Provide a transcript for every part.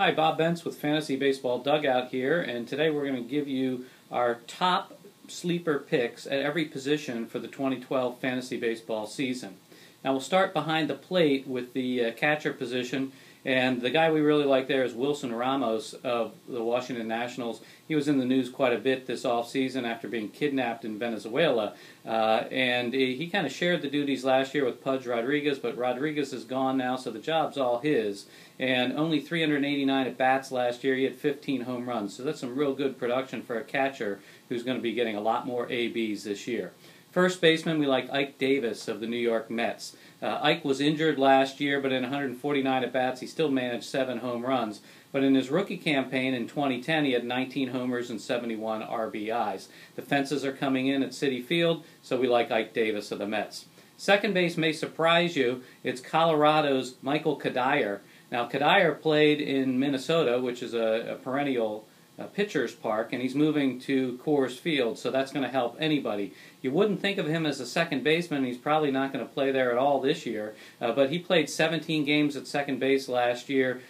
Hi, Bob Bentz with Fantasy Baseball Dugout here, and today we're going to give you our top sleeper picks at every position for the 2012 Fantasy Baseball season. Now we'll start behind the plate with the catcher position, and the guy we really like there is Wilson Ramos of the Washington Nationals. He was in the news quite a bit this offseason after being kidnapped in Venezuela, and he kind of shared the duties last year with Pudge Rodriguez, but Rodriguez is gone now, so the job's all his. And only 389 at-bats last year. He had 15 home runs, so that's some real good production for a catcher who's going to be getting a lot more ABs this year. First baseman, we like Ike Davis of the New York Mets. Ike was injured last year, but in 149 at-bats, he still managed 7 home runs. But in his rookie campaign in 2010, he had 19 homers and 71 RBIs. The fences are coming in at Citi Field, so we like Ike Davis of the Mets. Second base may surprise you. It's Colorado's Michael Cuddyer. Now, Cuddyer played in Minnesota, which is a perennial pitcher's park, and he's moving to Coors Field, so that's going to help anybody. You wouldn't think of him as a second baseman. He's probably not going to play there at all this year, but he played 17 games at second base last year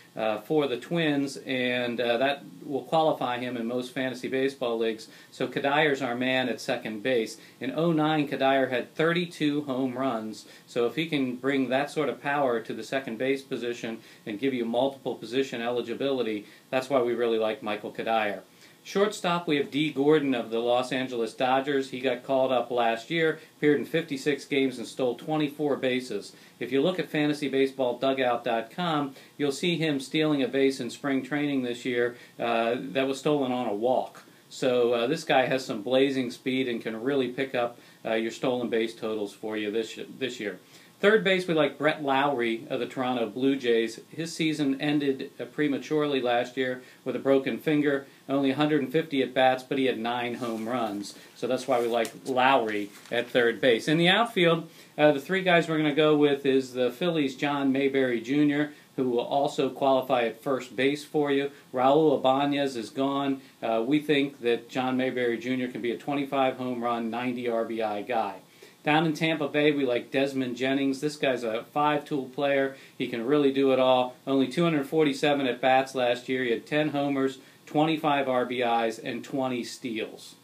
for the Twins, and that will qualify him in most fantasy baseball leagues. So Cuddyer's our man at second base. In 2009, Cuddyer had 32 home runs, so if he can bring that sort of power to the second base position and give you multiple position eligibility, that's why we really like Michael Cuddyer. Shortstop, we have D. Gordon of the Los Angeles Dodgers. He got called up last year, appeared in 56 games and stole 24 bases. If you look at FantasyBaseballDugout.com, you'll see him stealing a base in spring training this year that was stolen on a walk. So this guy has some blazing speed and can really pick up your stolen base totals for you this year. Third base, we like Brett Lowry of the Toronto Blue Jays. His season ended prematurely last year with a broken finger, only 150 at-bats, but he had 9 home runs. So that's why we like Lowry at third base. In the outfield, the 3 guys we're going to go with is the Phillies' John Mayberry Jr., who will also qualify at first base for you. Raul Ibanez is gone. We think that John Mayberry Jr. can be a 25 home run, 90 RBI guy. Down in Tampa Bay, we like Desmond Jennings. This guy's a 5-tool player. He can really do it all. Only 247 at-bats last year. He had 10 homers, 25 RBIs, and 20 steals.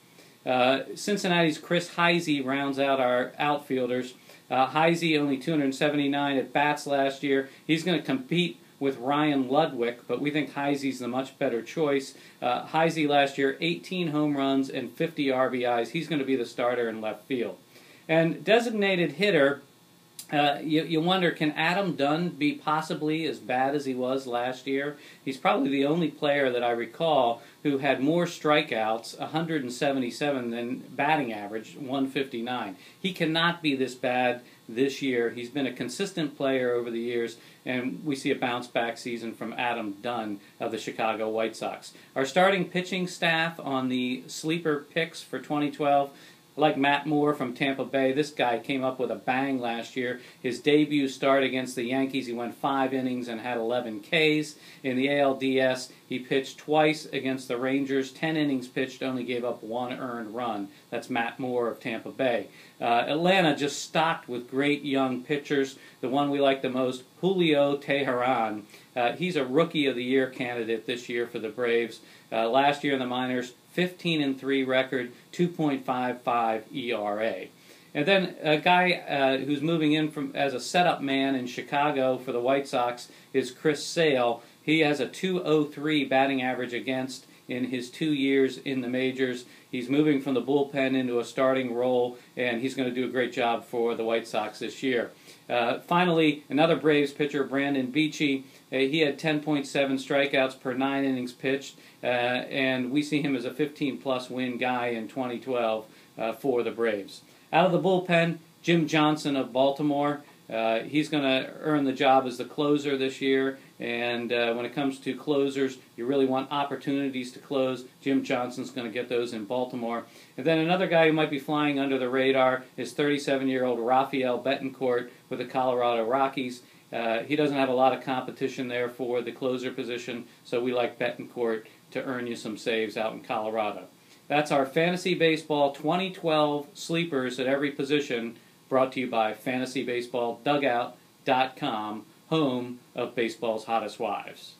Cincinnati's Chris Heisey rounds out our outfielders. Heisey, only 279 at-bats last year. He's going to compete with Ryan Ludwig, but we think Heisey's the much better choice. Heisey last year, 18 home runs and 50 RBIs. He's going to be the starter in left field. And designated hitter, you wonder, can Adam Dunn be possibly as bad as he was last year? He's probably the only player that I recall who had more strikeouts, 177, than batting average, 159. He cannot be this bad this year. He's been a consistent player over the years, and we see a bounce-back season from Adam Dunn of the Chicago White Sox. Our starting pitching staff on the sleeper picks for 2012, like Matt Moore from Tampa Bay. This guy came up with a bang last year. His debut start against the Yankees, he went 5 innings and had 11 Ks. In the ALDS, he pitched twice against the Rangers, 10 innings pitched, only gave up 1 earned run. That's Matt Moore of Tampa Bay. Atlanta just stocked with great young pitchers. The one we like the most, Julio Teheran. He's a Rookie of the Year candidate this year for the Braves. Last year in the minors, 15-3 record, 2.55 ERA. And then a guy who's moving in as a setup man in Chicago for the White Sox is Chris Sale. He has a .203 batting average against in his 2 years in the majors. He's moving from the bullpen into a starting role, and he's going to do a great job for the White Sox this year. Finally, another Braves pitcher, Brandon Beachy. He had 10.7 strikeouts per 9 innings pitched, and we see him as a 15-plus win guy in 2012 for the Braves. Out of the bullpen, Jim Johnson of Baltimore. He's going to earn the job as the closer this year, and when it comes to closers, you really want opportunities to close. Jim Johnson's going to get those in Baltimore. And then another guy who might be flying under the radar is 37-year-old Rafael Betancourt with the Colorado Rockies. He doesn't have a lot of competition there for the closer position, so we like Betancourt to earn you some saves out in Colorado. That's our Fantasy Baseball 2012 sleepers at every position, brought to you by FantasyBaseballDugout.com, home of baseball's hottest wives.